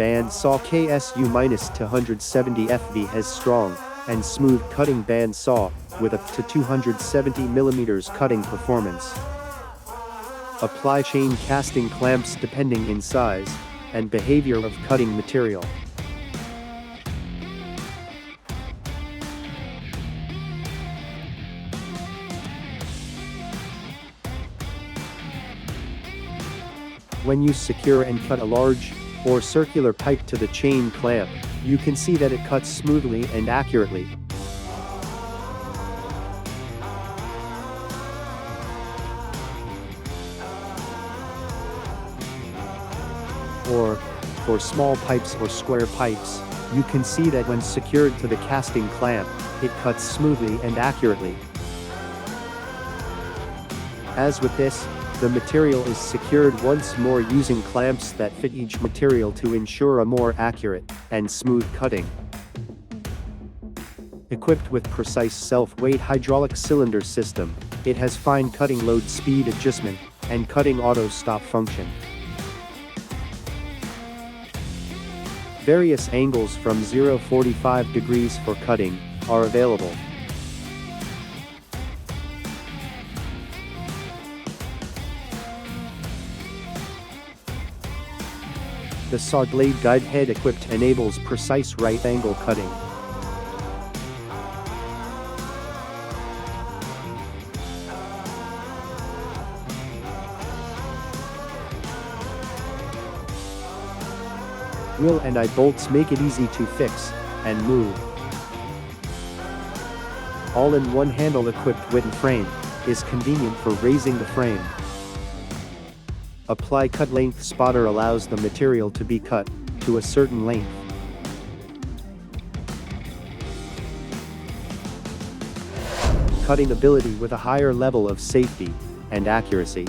band SAW KSU-270FV has strong and smooth cutting band saw with up to 270mm cutting performance. Apply chain casting clamps depending in size and behavior of cutting material. When you secure and cut a large or circular pipe to the chain clamp, you can see that it cuts smoothly and accurately. Or, for small pipes or square pipes, you can see that when secured to the casting clamp, it cuts smoothly and accurately. As with this, the material is secured once more using clamps that fit each material to ensure a more accurate and smooth cutting. Equipped with precise self-weight hydraulic cylinder system, it has fine cutting load speed adjustment and cutting auto stop function. Various angles from 0-45 degrees for cutting are available. The saw blade guide head equipped enables precise right angle cutting. Wheel and eye bolts make it easy to fix and move. All-in-one handle equipped wooden frame is convenient for raising the frame. Apply cut length spotter allows the material to be cut to a certain length. Cutting ability with a higher level of safety and accuracy.